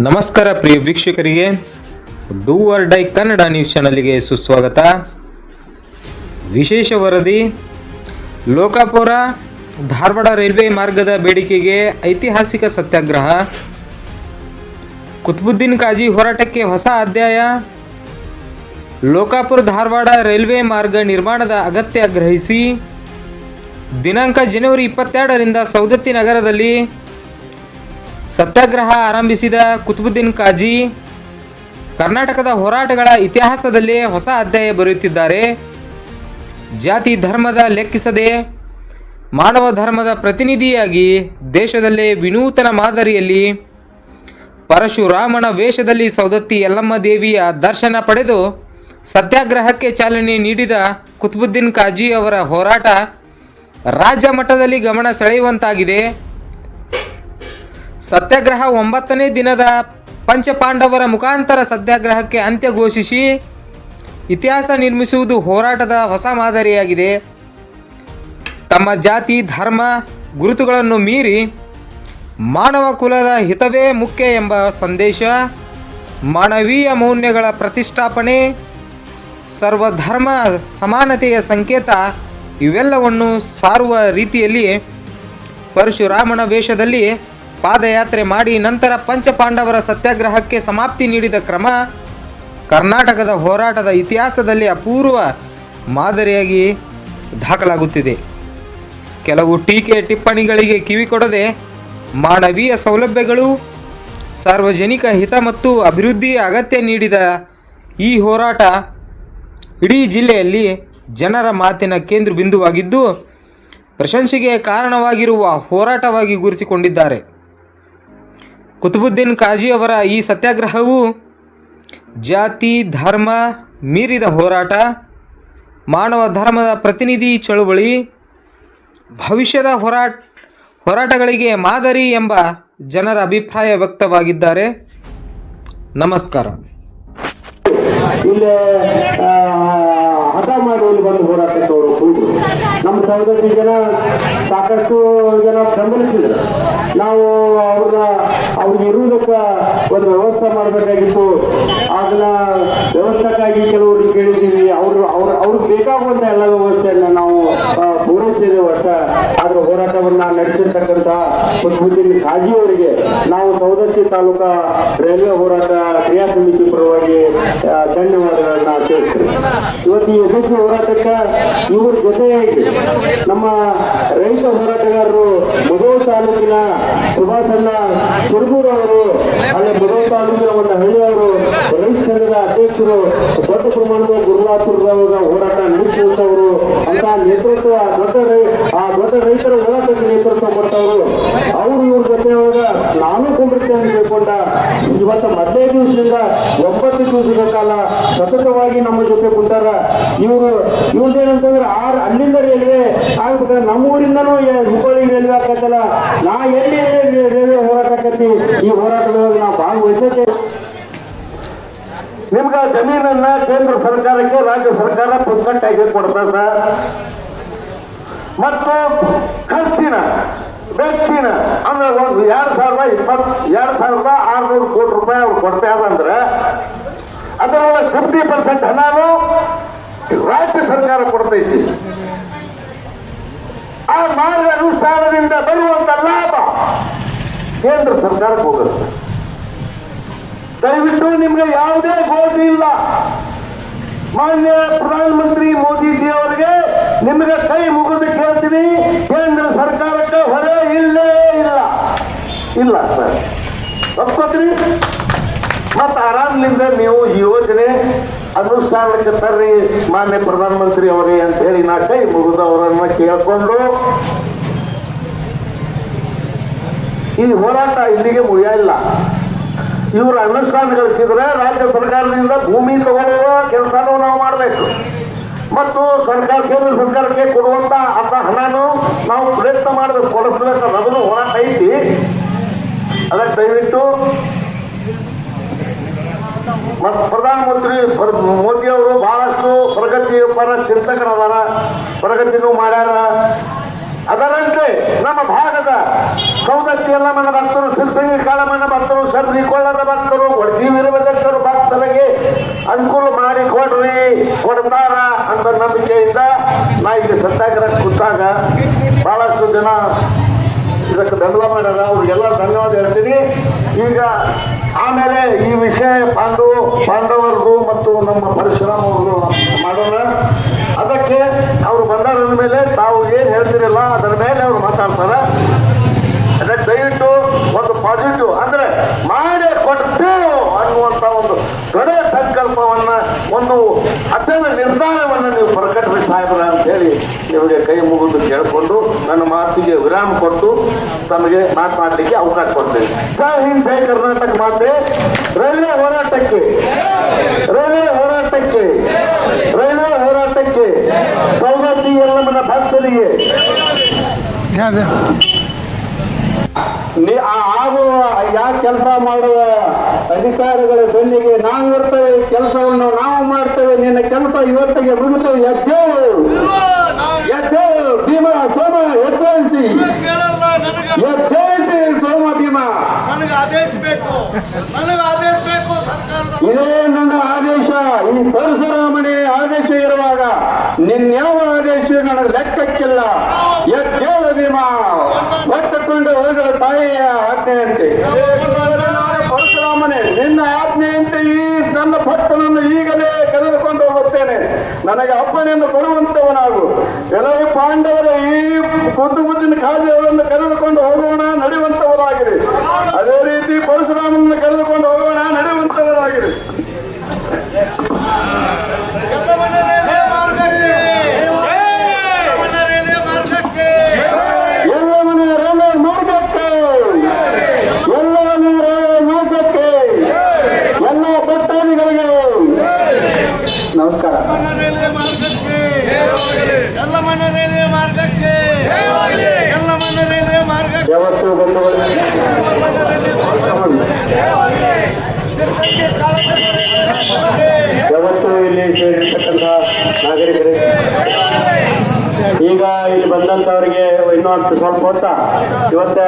ನಮಸ್ಕಾರ ಪ್ರಿಯ ವೀಕ್ಷಕರಿಗೆ, do or die Kannada news ಚಾನಲ್ಗೆ ಸುಸ್ವಾಗತ. ವಿಶೇಷ ವರದಿ. ಲೋಕಾಪುರ ಧಾರವಾಡ ರೈಲ್ವೆ ಮಾರ್ಗದ ಬೇಡಿಕೆಗೆ ಐತಿಹಾಸಿಕ ಸತ್ಯಾಗ್ರಹ. ಕುತುಬುದ್ದೀನ್ ಕಾಜಿ ಹೋರಾಟಕ್ಕೆ ಹೊಸ ಅಧ್ಯಾಯ. ಲೋಕಾಪುರ ಧಾರವಾಡ ರೈಲ್ವೆ ಮಾರ್ಗ ನಿರ್ಮಾಣದ ಅಗತ್ಯ ಗ್ರಹಿಸಿ ದಿನಾಂಕ ಜನವರಿ 22ರಿಂದ ಸೌದತ್ತಿ ನಗರದಲ್ಲಿ ಸತ್ಯಾಗ್ರಹ ಆರಂಭಿಸಿದ ಕುತುಬುದ್ದೀನ್ ಕಾಜಿ ಕರ್ನಾಟಕದ ಹೋರಾಟಗಳ ಇತಿಹಾಸದಲ್ಲಿ ಹೊಸ ಅಧ್ಯಾಯ ಬರೆಯುತ್ತಿದ್ದಾರೆ. ಜಾತಿ ಧರ್ಮದ ಲೆಕ್ಕಿಸದೆ ಮಾನವ ಧರ್ಮದ ಪ್ರತಿನಿಧಿಯಾಗಿ ದೇಶದಲ್ಲೇ ವಿನೂತನ ಮಾದರಿಯಲ್ಲಿ ಪರಶುರಾಮನ ವೇಷದಲ್ಲಿ ಸೌದತ್ತಿ ಯಲ್ಲಮ್ಮ ದೇವಿಯ ದರ್ಶನ ಪಡೆದು ಸತ್ಯಾಗ್ರಹಕ್ಕೆ ಚಾಲನೆ ನೀಡಿದ ಕುತುಬುದ್ದೀನ್ ಕಾಜಿ ಅವರ ಹೋರಾಟ ರಾಜ್ಯ ಮಟ್ಟದಲ್ಲಿ ಗಮನ ಸೆಳೆಯುವಂತಾಗಿದೆ. ಸತ್ಯಾಗ್ರಹ 9ನೇ ದಿನದ ಪಂಚಪಾಂಡವರ ಮುಖಾಂತರ ಸತ್ಯಾಗ್ರಹಕ್ಕೆ ಅಂತ್ಯ ಘೋಷಿಸಿ ಇತಿಹಾಸ ನಿರ್ಮಿಸುವುದು ಹೋರಾಟದ ಹೊಸ ಮಾದರಿಯಾಗಿದೆ. ತಮ್ಮ ಜಾತಿ ಧರ್ಮ ಗುರುತುಗಳನ್ನು ಮೀರಿ ಮಾನವ ಕುಲದ ಹಿತವೇ ಮುಖ್ಯ ಎಂಬ ಸಂದೇಶ, ಮಾನವೀಯ ಮೌಲ್ಯಗಳ ಪ್ರತಿಷ್ಠಾಪನೆ, ಸರ್ವಧರ್ಮ ಸಮಾನತೆಯ ಸಂಕೇತ ಇವೆಲ್ಲವನ್ನು ಸಾರುವ ರೀತಿಯಲ್ಲಿ ಪರಶುರಾಮನ ವೇಷದಲ್ಲಿ ಪಾದಯಾತ್ರೆ ಮಾಡಿ ನಂತರ ಪಂಚಪಾಂಡವರ ಸತ್ಯಾಗ್ರಹಕ್ಕೆ ಸಮಾಪ್ತಿ ನೀಡಿದ ಕ್ರಮ ಕರ್ನಾಟಕದ ಹೋರಾಟದ ಇತಿಹಾಸದಲ್ಲಿ ಅಪೂರ್ವ ಮಾದರಿಯಾಗಿ ದಾಖಲಾಗುತ್ತಿದೆ. ಕೆಲವು ಟೀಕೆ ಟಿಪ್ಪಣಿಗಳಿಗೆ ಕಿವಿಕೊಡದೆ ಮಾನವೀಯ ಸೌಲಭ್ಯಗಳು, ಸಾರ್ವಜನಿಕ ಹಿತ ಮತ್ತು ಅಭಿವೃದ್ಧಿಯ ಅಗತ್ಯ ನೀಡಿದ ಈ ಹೋರಾಟ ಇಡೀ ಜಿಲ್ಲೆಯಲ್ಲಿ ಜನರ ಮಾತಿನ ಕೇಂದ್ರ ಬಿಂದುವಾಗಿದ್ದು ಪ್ರಶಂಸೆಗೆ ಕಾರಣವಾಗಿರುವ ಹೋರಾಟವಾಗಿ ಗುರುತಿಸಿಕೊಂಡಿದ್ದಾರೆ. ಕುತುಬುದ್ದೀನ್ ಕಾಜಿ ಅವರ ಈ ಸತ್ಯಾಗ್ರಹವು ಜಾತಿ ಧರ್ಮ ಮೀರಿದ ಹೋರಾಟ, ಮಾನವ ಧರ್ಮದ ಪ್ರತಿನಿಧಿ ಚಳುವಳಿ, ಭವಿಷ್ಯದ ಹೋರಾಟಗಳಿಗೆ ಮಾದರಿ ಎಂಬ ಜನರ ಅಭಿಪ್ರಾಯ ವ್ಯಕ್ತವಾಗಿದ್ದಾರೆ. ನಮಸ್ಕಾರ. ಇಲ್ಲಿ ಹಠ ಮಾಡಿ ಇಲ್ಲಿ ಬಂದು ಹೋರಾಟಕ್ಕೆ ಅವರು ಕೂಡಿದ್ರು. ನಮ್ಮ ಸಹೋದರಿ ಜನ ಸಾಕಷ್ಟು ಜನ ಬೆಂಬಲಿಸಿದ್ರು. ನಾವು ಅವ್ರಿಗೆ ಇರುವುದಕ್ಕೆ ಒಂದು ವ್ಯವಸ್ಥೆ ಮಾಡಬೇಕಾಗಿತ್ತು. ಅದನ್ನ ವ್ಯವಸ್ಥೆಗಾಗಿ ಕೆಲವ್ರಿಗೆ ಕೇಳಿದ್ದೀವಿ. ಅವ್ರಿಗೆ ಬೇಕಾಗುವಂಥ ಎಲ್ಲ ವ್ಯವಸ್ಥೆಯನ್ನು ನಾವು ಪೂರೈಸಿದ್ದೇವೆ. ಒಟ್ಟ ಅದರ ಹೋರಾಟವನ್ನ ನಡೆಸಿರ್ತಕ್ಕಂಥ ಕುತುಬುದ್ದೀನ್ ಕಾಜಿ ಅವರಿಗೆ ನಾವು ಸೌದತ್ತಿ ತಾಲೂಕಾ ರೈಲ್ವೆ ಹೋರಾಟ ಕ್ರಿಯಾ ಸಮಿತಿ ಪರವಾಗಿ ಧನ್ಯವಾದಗಳನ್ನ ತಿಳಿಸ್ತೀವಿ. ಇವತ್ತು ಈ ಯಶಸ್ವಿ ಹೋರಾಟಕ್ಕೆ ಇವ್ರ ಜೊತೆಯಾಗಿ ನಮ್ಮ ರೈತ ಹೋರಾಟಗಾರರು ಮುಧೋಳ ತಾಲೂಕಿನ ಸುಭಾಸಣ್ಣ ಕುರುಬೂರು ಅವರು, ಅಲ್ಲಿ ಮುಧೋಳ ತಾಲೂಕಿನ ಒಂದು ಹಳ್ಳಿಯವರು ರೈತ ಸಂಘದ ಅಧ್ಯಕ್ಷರು, ದೊಡ್ಡ ಪ್ರಮಾಣದ ಗುರುವಾಪುರದವಾಗ ಹೋರಾಟ ನಡೆಸುವಂತವರು, ಅಂತ ನೇತೃತ್ವ ದೊಡ್ಡ ರೈತರ ಹೋರಾಟಕ್ಕೆ ನೇತೃತ್ವ ಕೊಟ್ಟವರು ಅವರು ಇವ್ರ ಜೊತೆಯಾಗ ನಾನು ಕುಂಡಿರ್ತೇನೆ ತಿಳ್ಕೊಂಡ ಇವತ್ತು 15 ದಿವಸದಿಂದ 9 ದಿವಸಗಳ ಕಾಲ ಸತತವಾಗಿ ನಮ್ಮ ಜೊತೆ ಕುಂತಾರ. ಇವ್ರದ್ದೇನಂತಂದ್ರೆ ಅಲ್ಲಿಂದ ರೈಲ್ವೆ ಆಗ್ಬೇಕಾದ್ರೆ ನಮ್ಮೂರಿಂದನೂ ಹುಬ್ಬಳ್ಳಿ ರೈಲ್ವೆ ಆಕತ್ತಲ್ಲ, ನಾ ಎಲ್ಲಿ ರೈಲ್ವೆ ಹೋರಾಟ ಆಕತಿ. ಈ ಹೋರಾಟದೊಳಗೆ ನಾವು ಭಾಗವಹಿಸಕ್ಕೆ ನಿಮ್ಗ ಜಮೀನನ್ನ ಕೇಂದ್ರ ಸರ್ಕಾರಕ್ಕೆ ರಾಜ್ಯ ಸರ್ಕಾರ ಪುಸ್ತಕಟ್ಟಾಗಿ ಕೊಡ್ತದ ಮತ್ತು ಖರ್ಚಿನ ವೆಚ್ಚಿನ ಅಂದ್ರೆ ಒಂದು 2,600 ಕೋಟಿ ರೂಪಾಯಿ ಅವ್ರು ಕೊಡ್ತಾ ಇದಂದ್ರೆ ಅದರೊಳಗೆ 50% ಹಣನು ರಾಜ್ಯ ಸರ್ಕಾರ ಕೊಡ್ತೈತಿ. ಆ ಮಾರ್ಗ ಅನುಷ್ಠಾನದಿಂದ ಬರುವಂತ ಲಾಭ ಕೇಂದ್ರ ಸರ್ಕಾರಕ್ಕೆ ಹೋಗುತ್ತೆ. ದಯವಿಟ್ಟು ನಿಮ್ಗೆ ಯಾವುದೇ ಗೋಜಿ ಇಲ್ಲ. ಮಾನ್ಯ ಪ್ರಧಾನಮಂತ್ರಿ ಮೋದಿಜಿ ಅವರಿಗೆ ನಿಮಗೆ ಕೈ ಮುಗಿದು ಕೇಳ್ತೀನಿ, ಕೇಂದ್ರ ಸರ್ಕಾರಕ್ಕೆ ಹೊರೆ ಇಲ್ಲೇ ಇಲ್ಲ ಸರ್, ಒಪ್ಕೋತೀರಿ? ಮತ್ತು ಆರಾಮ್ಲಿಂದ ನೀವು ಈ ಯೋಜನೆ ಅನುಷ್ಠಾನಕ್ಕೆ ತರ್ರಿ ಮಾನ್ಯ ಪ್ರಧಾನಮಂತ್ರಿ ಅವರೇ ಅಂತ ಹೇಳಿ ನಾ ಕೈ ಮುಗಿದು ಅವರನ್ನ ಕೇಳ್ಕೊಂಡು ಈ ಹೋರಾಟ ಇಲ್ಲಿಗೆ ಮುಗಿಯಲ್ಲ. ಇವರು ಅನುಷ್ಠಾನಗೊಳಿಸಿದ್ರೆ ರಾಜ್ಯ ಸರ್ಕಾರದಿಂದ ಭೂಮಿ ತಗೊಳ್ಳುವ ಕೆಲಸನೂ ನಾವು ಮಾಡಬೇಕು ಮತ್ತು ಕೇಂದ್ರ ಸರ್ಕಾರಕ್ಕೆ ಕೊಡುವಂತ ಅಂತ ಹಣನು ನಾವು ಪ್ರಯತ್ನ ಮಾಡಬೇಕು, ಕೊಡಿಸ್ಬೇಕು. ಅದನ್ನು ಹೋರಾಟ ಐತಿ. ಅದಕ್ಕೆ ದಯವಿಟ್ಟು ಮತ್ತು ಪ್ರಧಾನಮಂತ್ರಿ ಮೋದಿ ಅವರು ಬಹಳಷ್ಟು ಪ್ರಗತಿ ಪರ ಚಿಂತಕರದಾರ, ಪ್ರಗತಿನೂ ಮಾಡ್ಯಾರ. ಅದರಂತೆ ನಮ್ಮ ಭಾಗದ ಸೌದತ್ತಿ ಯಲ್ಲಮ್ಮನ ಭಕ್ತರು, ಸಿರ್ಸಂಗಿ ಕಾಳಮ್ಮನ ಭಕ್ತರು, ಶಬರಿ ಕೊಳ್ಳದ ಭಕ್ತರು, ಒಡಚಿ ವೀರಭದ್ರೇಶ್ವರ ಭಕ್ತರಿಗೆ ಅನುಕೂಲ ಮಾಡಿ ಕೊಡ್ತಾರ ಅಂತ ನಂಬಿಕೆಯಿಂದ ನಾ ಈಗ ಸತ್ಯಾಗ್ರಹ ಕೂತಾಗ ಬಹಳಷ್ಟು ಜನ ಇದಕ್ಕೆ ಬೆಂಬಲ ಮಾಡ್ಯಾರ. ಅವ್ರಿಗೆಲ್ಲ ಧನ್ಯವಾದ ಹೇಳ್ತೀನಿ. ಈಗ ಆಮೇಲೆ ಈ ವಿಷಯ ಪಾಂಡವರದು ಮತ್ತು ನಮ್ಮ ಪರಶುರಾಮ ಅವ್ರದ್ದು ಮಾಡೋಣ. ಅದಕ್ಕೆ ಅವರು ಬಂದಾರ ಮೇಲೆ ತಾವು ಏನು ಹೇಳ್ತಿರಲ್ಲ ಅದರ ಮೇಲೆ ಅವ್ರು ಮಾತಾಡ್ತಾರೆ. ಅದಕ್ಕೆ ದಯವಿಟ್ಟು ಒಂದು ಪಾಸಿಟಿವ್ ಅಂದ್ರೆ ಮಾಡೇ ಕೊಡ್ತೇವೆ ಅನ್ನುವಂಥ ಒಂದು ದೃಢ ಸಂಕಲ್ಪವನ್ನ, ಒಂದು ಅತ್ಯಂತ ನಿರ್ಧಾರವನ್ನು ನೀವು ಪ್ರಕಟಿಸಿ ಸಾಹೇಬ್ರ ಅಂತ ಹೇಳಿ ನಿಮಗೆ ಕೈ ಮುಗಿದು ಕೇಳಿಕೊಂಡು ನನ್ನ ಮಾತಿಗೆ ವಿರಾಮ ಕೊಟ್ಟು ತಮಗೆ ಮಾತನಾಡಲಿಕ್ಕೆ ಅವಕಾಶ ಕೊಡ್ತೇವೆ. ಜೈ ಹಿಂದ್, ಜೈ ಕರ್ನಾಟಕ ಮಾತೆ. ರೈಲ್ವೆ ಹೋರಾಟಕ್ಕೆ, ರೈಲ್ವೆ ಹೋರಾಟಕ್ಕೆ, ರೈಲ್ವೆ ಹೋರಾಟಕ್ಕೆ, ಸೌದತ್ತಿ ಯಲ್ಲಮ್ಮನ ಭಕ್ತರಿಗೆ ಆಗುವ ಯಾವ ಕೆಲಸ ಮಾಡುವ ಅಧಿಕಾರಿಗಳ ಬೆನ್ನಿಗೆ ನಾವು ಇರ್ತೇವೆ, ಕೆಲಸವನ್ನು ನಾವು ಮಾಡ್ತೇವೆ. ನಿನ್ನ ಕೆಲಸ ಇವತ್ತಿಗೆ ಮುಗಿತು. ಎದ್ದೇಳು, ಎದ್ದೇಳು ಭೀಮ ಸೋಮ, ಎದ್ದೇಳಿಸಿ, ಎದ್ದೇಳಿಸಿ ಸೋಮ ಭೀಮ. ಇದೇ ನನ್ನ ಆದೇಶ. ಈ ಪರಶುರಾಮನೇ ಆದೇಶ ಇರುವಾಗ ನಿನ್ಯಾವ ಆದೇಶ ನನಗೆ ಲೆಕ್ಕಕ್ಕಿಲ್ಲ. ಎದ್ದೇಳು ಭೀಮ, ಹೊತ್ತುಕೊಂಡು ಹೋದ ತಾಯಿಯ ಆಜ್ಞೆಯಂತೆ. ಪರಶುರಾಮನೇ, ನಿನ್ನ ಆಜ್ಞೆಯಂತೆ ಈ ನನ್ನ ಭಕ್ತನನ್ನು ಈಗಲೇ ಕರೆದುಕೊಂಡು ಹೋಗುತ್ತೇನೆ. ನನಗೆ ಅಪ್ಪನೆಯನ್ನು ಕೊಡುವಂತವನಾಗು. ಕೆಲವು ಪಾಂಡವರ ಈ ಮುದ್ದಿನ ಕಾಜೆಗಳನ್ನು ಕರೆದುಕೊಂಡು ಹೋಗೋಣ, ನಡೆಯುವಂತವರಾಗಿರಿ. ಅದೇ ರೀತಿ ಪರಶುರಾಮನನ್ನು ಕರೆದುಕೊಂಡು ಹೋಗೋಣ, ನಡೆಯುವಂತವರಾಗಿರಿ. ನಮಸ್ಕಾರ. ಯಾವತ್ತು ಬಂಧುಗಳು, ಯಾವತ್ತು ಇಲ್ಲಿ ಸೇರಿರ್ತಕ್ಕಂಥ ನಾಗರಿಕರಿಗೆ, ಈಗ ಇಲ್ಲಿ ಬಂದಂತವರಿಗೆ ಇನ್ನೊಂದು ಸ್ವಲ್ಪ ಹೊತ್ತ ಇವತ್ತ